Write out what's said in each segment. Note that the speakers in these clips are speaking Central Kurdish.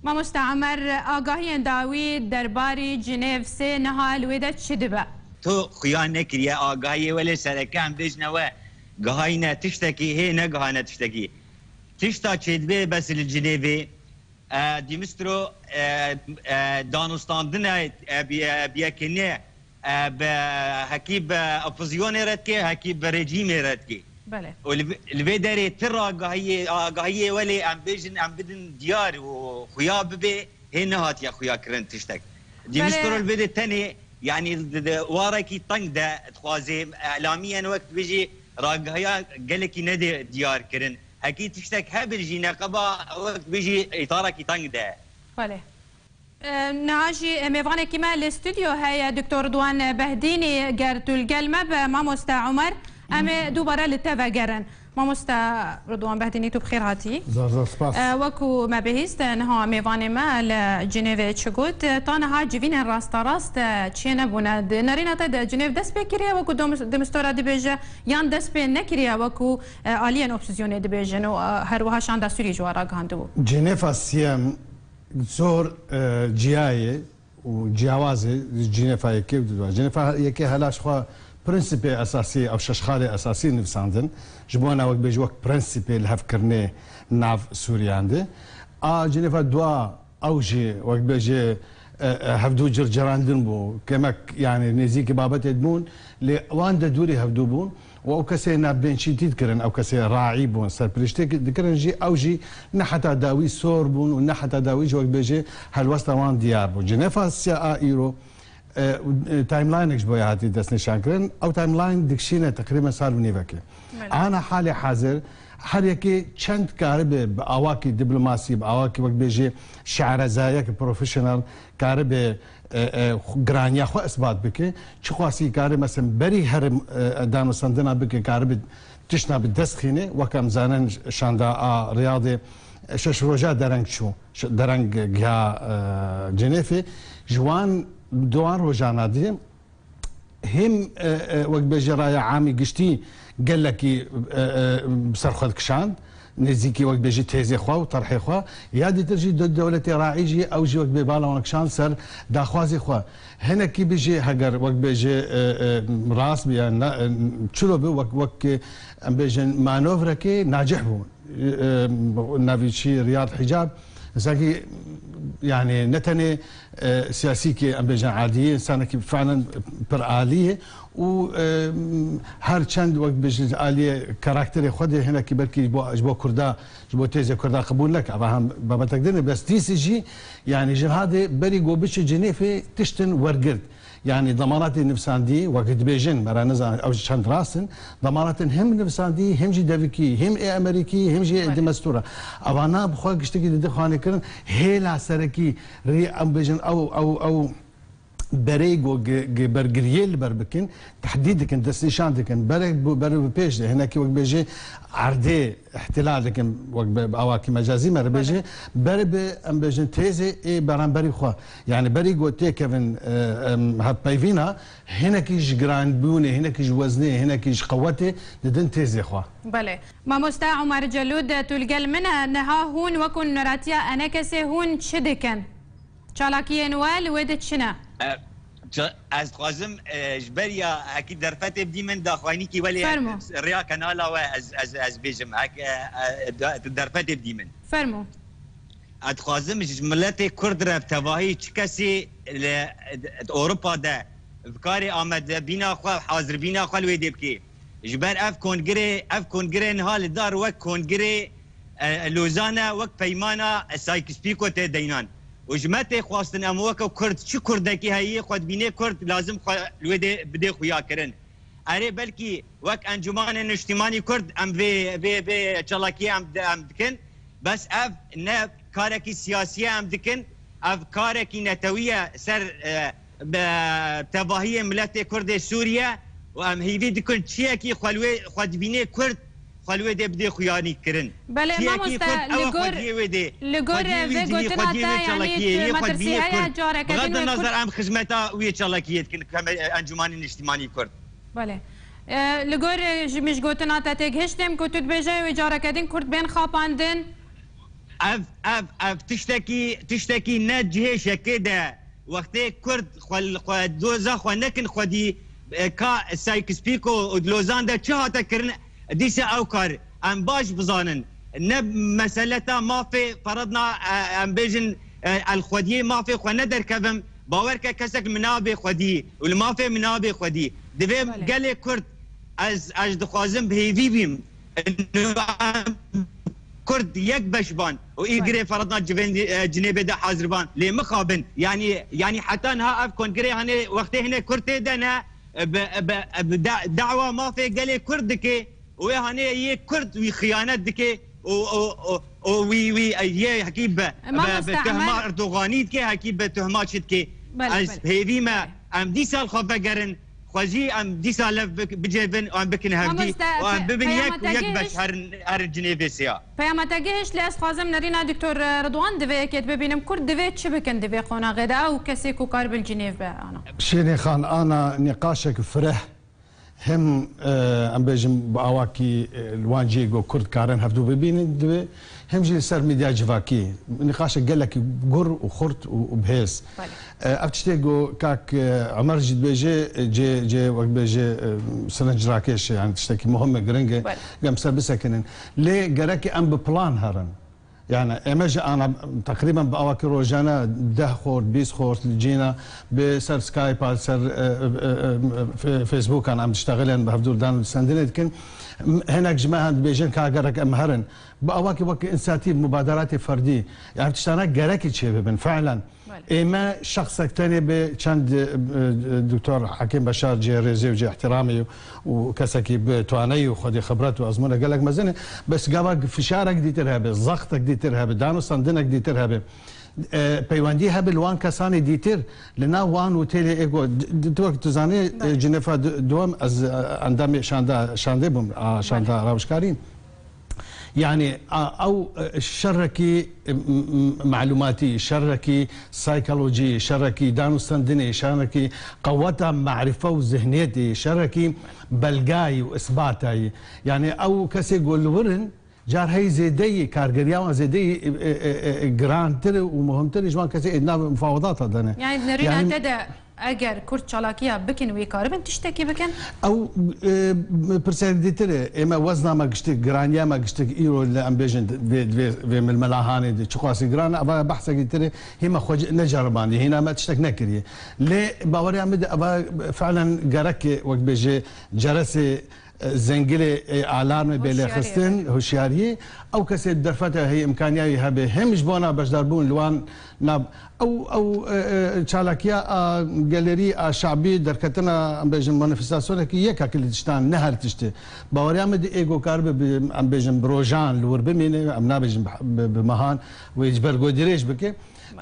مامۆستا عەمەر ئاگاهیان داوی دەرباری جنێڤ سێ نەها لێدە چ دەبە؟ تۆ خویان نەکریە ئاگاهی وەلێ سەرەکان بێژنەوە گەهاینە تشتێکی هەیە نەگەهانە تشتێکی تشتا چێدبێ بەس لە جنێڤێ دیمسترۆ دانوستاندنە بیەکردنێ بە هەکی بە ئۆپۆزیۆنێ ڕەتکێ هەکی بە رێجیمێ ڕەتکێ لێ دەرێ تر ئاگاهیە وەلێ ئەم بێژن ئەم بدن دیار و خویا ببێ هێ نەهاتیە خویاکردن تشتێک دیمسترۆ بێ تەنێ يعني واركي طنق ده تخوازي اعلاميا وقت بيجي راقهيا قالك ندي ديار كرن اكيد تشتك هبلجي نقبا وقت بيجي اطارك طنق ده بله ناجي ميفانا كما الاستوديو هيا دكتور دوان بهديني قرتو القلمة ماموستا عمر أمي دوبارا للتفاقرن ماموستا رضوان بهديني تو بخير هاتي وكو ما بهيست نها ميفاني ما لجنيف تشغوت طانا ها جيفين راست تشينا بونا نارينا تد جنيف دس بكريا وكو دمستورا دبيجا يان دس بي نكريا وكو الين اوبسيزيون دبيجا نو هروها شاندا سوري جوارا غاندو جنيف السيام زور جياي وجياوازي جنيف يكي جنيف يكي هلاش خو برنسيبي اساسي او ششخالي اساسي نفساندن جبونا وقت بيجي وقت برنسيبي اللي هفكرني ناف سورياندي جنيفا دوا اوجي وقت بيجي هفدو جرجراندن بو كما يعني نزيكي بابت يدمون وان دوري هفدو بون او كسي نابين شي تذكرن او كسي راعي بون سر بريشتي ذكرن جي اوجي نحتا داوي سور بون ونحتا داوي وقت بيجي هالوسط وان ديار بون جنيفا سيا ايرو تايم لاينكش بويا هاتي دس نشان كرن او تايم لاين دكشينا تقريبا صار ونيفكي انا حالي حاضر حريكي چند كارب باواكي دبلوماسي باواكي وقت بيجي شعر زايك بروفيشنال كارب غرانيا خو اثبات بك چخواسي كارب مثلا بري هر دانو سندنا بك كارب تشنا بالدسخينه وكم زانن شاندا رياضي شش روجا درنگ شو درنگ جا جنيفي جوان دوان روجانا دي هم وقت بيجي رايا عامي قشتي قال لك بسرخة كشان نزيكي وقت بيجي تيزي خوا وطرحي خوا يادي ترجي دولة راعيجي او جي وقت بيبالا ونكشان سر داخوازي خوا هنا كي بيجي هجر وقت بيجي راس بيا تشلو بي وقت بيجي مانوفركي ناجح بون نافيتشي رياض حجاب زاكي يعني نتني سياسيكي ام بيجان عاديه انسانه فعلا برآليه و هر چند وقت بيجي آليه كاركتري خدي هنا كي بركي جبو كردا جبو تيزي كردا قبول لك ابهم بابا تقدرني بس دي سي جي يعني جهاد بري جو بيش جنيفي تشتن ورقرد يعني ضمانات النفساندي وقت بيجن مرا نزا او چند راسن ضمانات هم نفساندي هم جي دافيكي هم اي امريكي هم جي دمستوره اوانا بخوا قشتكي دي خاني كرن هيلا سركي ري ام بيجن او بريغو برغريل بربكن تحديد كن دستنشان دكن برغ بيج هنا كي وقت بيجي عردي احتلال دكن وقت اواكي مجازي مر بيجي برب ام بيجن تيزي اي برانبري خو يعني بريغو تي كيفن هاب بايفينا هنا كيش جراند بوني هنا كيش وزني هنا كيش قوتي ددن تيزي خو بله ماموستا عمر جلود تلقل منها نها هون وكن نراتيا انا كسي هون شدكن چالاكي نوال ودت شنا از خوازم جبريا اكيد درفت بدي من داخواني كي ولي ريا كنالا از بيجم هك درفت بدي من فرمو اتخوازم ملت كرد رف تواهي كسي اوروبا ده بكاري امد بينا خو حاضر بينا خو الويدي بكي جبر اف كونغري نهال دار وك كونغري لوزانا وك بيمانا سايكسبيكو تي دينان وجماعتي خواستن اموك كرد شو كردكي هي خد بيني كرد لازم الويدي بدي خويا كرن اري بلكي وك انجمان اجتماعي كرد ام في تشلاكي ام دكن بس اف نا كاركي سياسيه ام دكن اف كاركي نتويه سر تباهيه ملت كرد سوريا وام هيفي دكن تشيكي خد بيني كرد خلوه دي بدي خياني كرن بله ما مستا لغور في قوتنا يعني مدرسية جارك بغض النظر عن خدمتها ويا تشالكيت كما انجمان الاجتماعي كرد بله لغور مش قوتنا تاتيك هشتم كنت تبجي وجارك دين كرد بين خاباندن اف تشتكي نجه شكده وقت كرد خل دوزا خو نكن خدي كا سايكس بيكو ودلوزان ده چه تكرن ديسه اوكار ام باش بزانن نب مسألة ما في فرضنا ام بيجن الخديه ما في خو ندر كفم باور كسك منابي خدي والما في منابي خدي دفهم قال كرد از دخوازم بهيفي بيم انه كرد يك بشبان ويجري فرضنا جنيبه ده حاضربان ليه مخابن يعني حتى انها كون جري هني وقت هنا كرد دنا دعوه ما في قال كردك وهني هي كرد وخيانات دك وي هي حكيب بتهمه اردوغانيت كي حكيب بتهمات شتكي از هيفي ما ام دي سال خفقرن خوزي ام دي سال بجيبن وام بكن هردي وام ببن يك باش هر جنيفيسيا فما تجيش لاس خازم نرينا دكتور رضوان دفي كيت ببينم كرد دفي تشبكن دفي خونا غدا وكسي كوكار بالجنيف انا شيني خان انا نقاشك فرح هم ام بيجم باواكي الوانجي جو كرد كارن هفدو ببين دفي هم جي سر ميديا جفاكي نقاشك قال لك قر وخرط وبهيس ابتشتيغو كاك عمر جد بيجي جي وقت بيجي سنج راكيش يعني تشتكي مهمه جرينجا قام سبسكن ليه قراكي ام ببلان هرن يعني امجي انا تقريبا باواكي روجانا 10 خور 20 خور جينا بسر سكايب سر فيسبوك انا عم تشتغل بهدول دان سندنت كن هناك جماعه بيجن كاغرك امهرن باواكي وقت انساتيف مبادرات فرديه يعني تشتغل جراكي تشيبن فعلا اما شخصك ثاني بچند دكتور حكيم بشار جي ريزي وجي احترامي وكسكي بتواني وخدي خبرات وازمنه قال لك مزنه بس قابك فشارك دي ترهبه ضغطك دي ترهبه دانو صندنك دي ترهبه پیوندی هبل وان کسانی دیتر لنا وان وتيلي ايجو دوك تزاني جنيفا دوم از اندام شانده بوم شانده راوشكارين يعني او شركي معلوماتي شركي سايكولوجي شركي دانو سندني شركي قوتها معرفه وذهنيتي شركي بلقاي واثباتي يعني او كسي يقول ورن جار هي زيدي كارجريا زيدي جرانتر ومهمتر جوان كسي ادنا مفاوضات هذا يعني نريد ان تدع اگر كرد شالاكيا بكن ويكاربن تشتكي بكن او برسيدتر اما وزنا ما قشتك جرانيا ما قشتك ايرو اللي ام بيجن في من الملاهاني دي تشخاصي جران ابا بحث قلت هي ما خوج نجرباني هنا ما تشتك نكري ليه باوري عمد ابا فعلا جرك وقت بيجي جرسي زنجلي اعلان بين خستن هوشياريه او كسي درفتها هي امكانيه هبه همش بونا باش داربون لوان ناب او تشالاكيا جاليري شعبي دركتنا ام بيجن مانيفستاسيون كي يكا كل تشتان نهر تشتي باوريا مد ايجو كارب ام بيجن بروجان لور بمين ام نابجن بمهان ويجبر قدريش بكي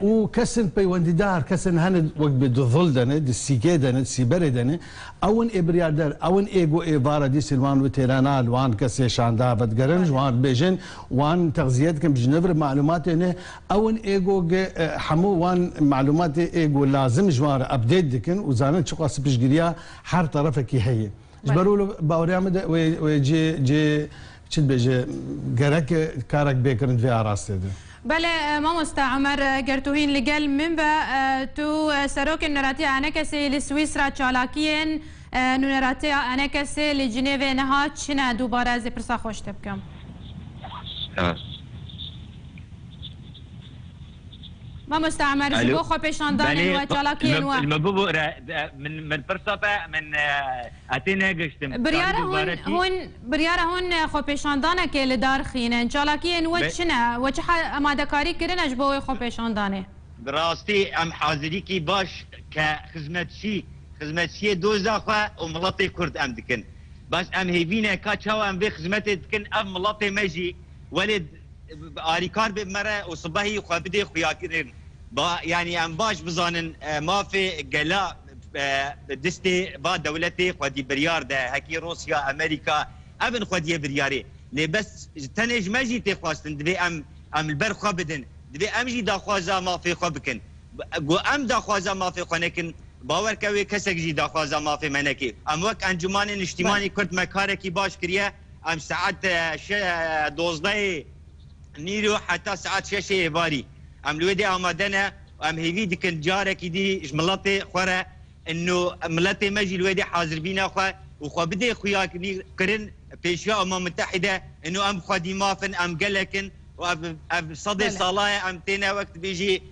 وكسن بيونددار كسن هند وقت بده ظل دنا دي سيكي دنا سيبري دنا اون ابريار دار اون ايجو ايفارا دي سلوان وتيرانا وان كسي شاندا بدقرنج وان بيجن وان تغذيات كم بجنبر معلومات هنا اون ايجو حمو وان معلومات ايجو لازم جوار ابديت دكن وزانت شو قاس بجريا حر طرفك هي جبروا له باوريامد ويجي شد بيجي جرك كارك بيكرن في عراسته بله ماموستا عمر گرتوهین لگل من با تو سروک نراتی انکسی لسویسرا چالاکین نراتی انکسی لجنیو نها چنه دوباره از پرسا خوش تبکم ماموستا عمر جبو خو پیشاندان و چالاکین و المبوبو من فرصة من اتينا قشتم بريارة هون خو پیشاندانه که لدار خینن چالاکین و چنه و چه امادکاری کرنه جبو خو پیشاندانه براستي ام حاضري كي باش خدمتشي دوزا خو وملطي كرد ام دكن بس ام هيفينا كاتشاو ام بخدمتي دكن ام ملطي مجي ولد آريكار بمرة وصباحي خو بدي خوياكرين يعني ام باش بزانن ما في قلا دستي با دولتي خدي بريار ده هكي روسيا امريكا ابن خدي برياري لي بس تنج ماجي تخواستن دبي ام البر خو بدن دبي امجي داخوازا ما في خو بكن جو ام داخوازا ما في خنكن باور كوي كسك جي داخوازا ما في منكي ام وك انجمان اجتماعي كرت مكاركي باش كريا ام ساعات 12 نيرو حتى ساعات شاشة باري ام الويدي آمادنا وام هيفي دكن جارك دي جملتي خورا انه ملتي مجي الويدي حاضر بينا خوا وخوا بدي خوياك كرن بيشيا امم متحدة انه ام خوا ديمافن ام قلكن واب صدي صلاة ام تينا وقت بيجي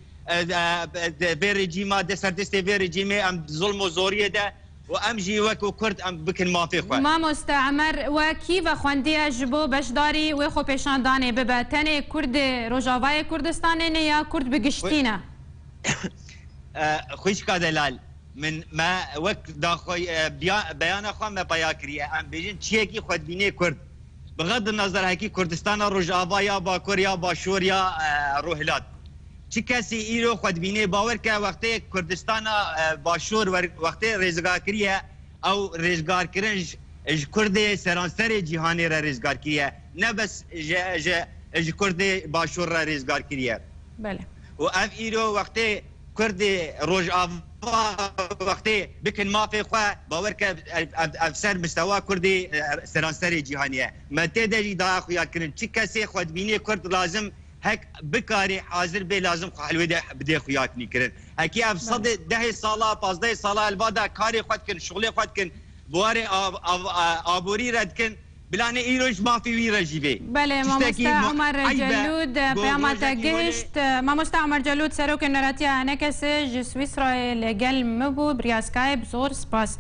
بي ريجيما دي سردستي بي ريجيمي ام ظلم وزورية ده وامجي وكو كرد ام بكن ما في خواه ما مستعمر وكيف خواندية جبو بشداري ويخو پیشان دانه ببتنه كرد روجاوای کردستانه نه یا کرد بگشتینه خوش كادلال من ما وقت داخوي بيان اخوان ما باياكريه ام بيجن تشيكي خود بيني كرد بغض النظر هكي كردستان روجاوا يا باكور يا باشور يا روهلات چی کسی ایرو خود بینه باور که وقتی کردستان باشور وقتی رزگار کریه او رزگار کرنج کرد سرانسر جهانی را رزگار کریه نه بس کرد باشور را رزگار کریه بله و اف ایرو وقتی کرد روج وقتی بکن مافی خواه باور که افسر مستوى کردی سرانسر جهانیه مته دجی دا خویا کرن چی کسی خود بینه کرد لازم هك بكاري حاضر بي لازم حلوه ده بدي خوياكني كرن هكي اف صد 10 ساله 15 ساله البادا كاري خد كن شغلي خد كن بواري ابوري رد كن بلاني ايروش ما في ويرا جيبي بله ما مستعمر جلود بيامات گشت ما مستعمر جلود سروك نراتيا انكسه سويسرا لگل مبو برياسكايب زور سپاس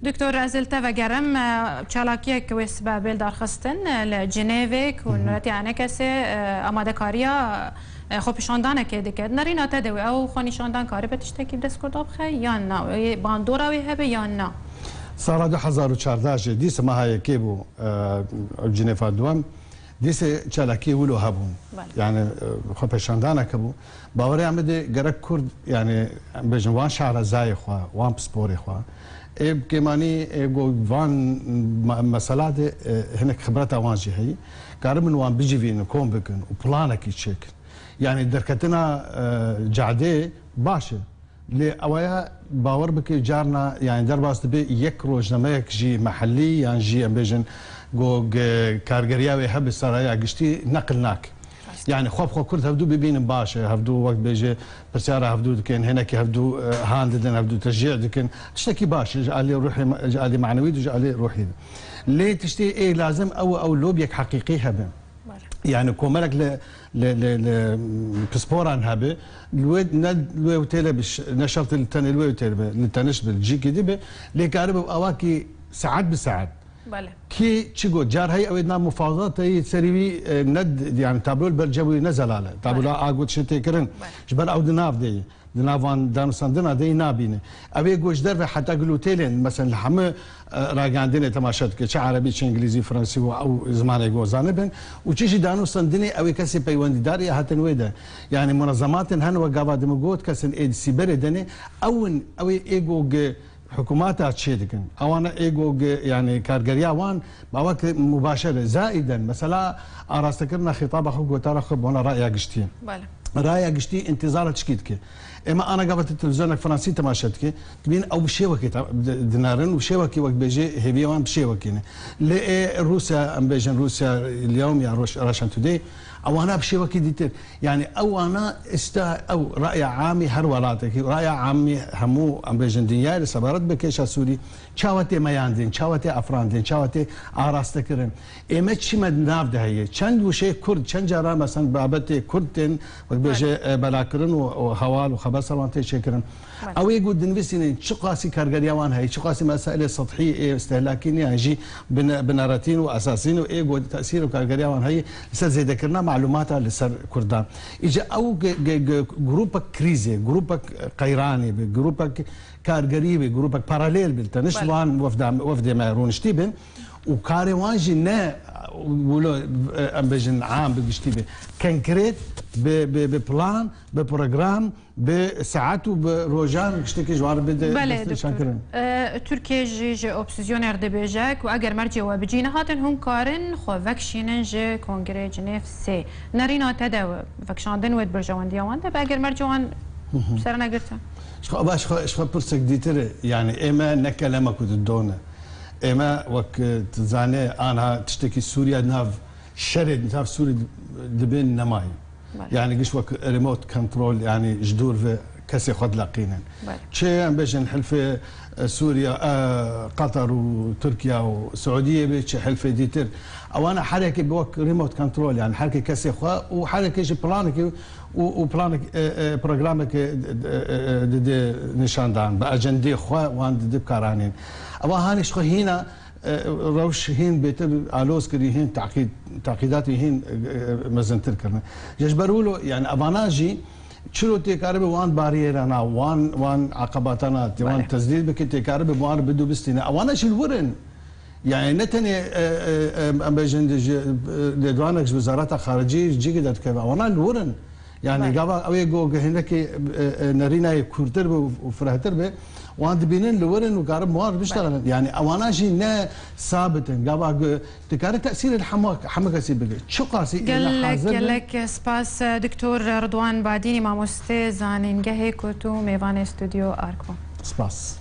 دكتور ازلتا وگرم چالاکیه که ویس با بیل دارخستن لجنیویک و نراتی انکسه آماده کاریا خب شاندانه که دکد نرینا تدوی او خانی شاندان کاری بتشتکی بدست کرداب خی یا نه باندوراوی هبه یا نه سال 2014 دیس ما های که بو جنیفا دوام دیس چالاکی ولو هبون يعني خب شاندانه که بو باوری عمده گرک کرد يعني بجن وان شعر زای خواه وان بسپوری خواه اب كماني وان مسالات هناك خبرات وانجي هي قارب من وان بيجي فين كون بكن وبلانك يتشيك يعني دركتنا جعدي باشا لأويا باور بك جارنا يعني درباس تبي يكروج لما يكجي محلي يعني جي امبيجن جو كارجرياوي هب السرايا قشتي نقلناك يعني خوب كرد هفدو ببين باشا هفدو وقت بيجي بسيارة هفدو كان هناك هفدو هانددن هفدو تشجيع كان تشتكي باشا جاء لي روحي جاء لي معنوي وجاء لي روحي ليه تشتي ايه لازم او لوبيك حقيقي هبه يعني كومالك ل بسبوران هبه الويد ند تيلا بش نشرت التاني الويد تيلا نتنش بالجي كده ليه كارب اواكي ساعات بساعات بله كي تشيغو جار هي اويدنا مفاوضات هي سريوي ند يعني تابلو البرجوي نزل على تابلو اقود شتي كرن جبل او دناف دي دنافان دانو سندنا دي نابينه ابي جوش در حتى قلوتيلين مثلا الحما راجع عندنا تماشات كش عربي ش انجليزي فرنسي او زمان يجو زانبن وتشي دانو سندني او كسي بيوند داري هاتن ويدا يعني منظمات هن وقابا دمجوت كسن اي سي بردني او ايجو حكوماتها تشيدكن او انا ايجو يعني كارجريا وان بوقت مباشره زائدا مثلا اراستكرنا خطاب اخوك وترخب وانا رايي قشتي بله رايي قشتي انتظار تشكيتك اما انا قبل التلفزيون الفرنسي تماشتك تبين او بشيوكي دينارن وشيوكي وقت بيجي هبيوان بشيوكي روسيا ام بيجن روسيا اليوم يا راشن توداي او انا بشيوكي ديتر يعني او انا او راي عامي هرولاتك راي عامي همو ام بيجن دنيا سبارت بكيشا سوري چاوتي مياندين چاوتي افراندين چاوتي اراستكرن اما چي مدناف ده هي چند وشي كرد چند جارا مثلا بابت كردن وقت بيجي بلاكرن وهوال وخبر سلامتي شكرا او يقول دنفسين شقاسي كارجريوان هي شقاسي مسائل سطحيه استهلاكيه يجي بناراتين واساسين وايجو تاثير كارجريوان هي لسه زي ذكرنا معلوماتها لسر كردان اجى او جروبك كريزي جروبك قيراني جروبك كارجريبي جروبك باراليل بالتنشوان وفد مايرون شتيبن وكاريوان جنا ولو ام بجن عام بجتيبه كونكريت ببلان ببروجرام بساعات وبروجان شتكي جوار بده بله دكتور تركيا جي اوبسيزيونير دي بيجاك واگر مرجي وبجينا هاتن هم كارن خو فاكشينن جي كونغري جنيف سي نارينا تداو فاكشاندن ود برجوان ديوان ده باگر مرجوان سرنا قرتا شخو باش خو برسك ديتر يعني اما نكلمك ودونه اما وقت زاني انا تشتكي سوريا ناف شرد نتاف سوري دبين نماي يعني قش وك ريموت كنترول يعني جدور في كسي خد لاقينا شيء بيجن حلفه سوريا قطر وتركيا والسعوديه بيجي حلفه ديتر او انا حركه بوك ريموت كنترول يعني حركه كسي خوا وحركه جي بلانك وبلانك برنامج دي نشان دان باجندي خوا وان دي بكارانين او هانش خو هنا روش هين بيتر الوز كري هين تعقيدات هين مزنتر كرنا يجبروا له يعني اباناجي شلو تكارب وان باريرانا وان عقباتنا وان تسديد بك تكارب وان بدو بستنا وانا شو الورن يعني نتني امبجند لدوانك وزاره الخارجيه جي قدرت كذا وانا الورن يعني قبل اوي جو هناك نرينا كورتر وفرهتر به وان بينن لورن وقارب موار بيشتغل يعني وانا شيء نا ثابت قبل تكار تاثير الحماقه سيبك شو قاسي قال لك سباس دكتور رضوان بهديني مع مستاذ عن نجهي كوتو ميفان استوديو اركو سباس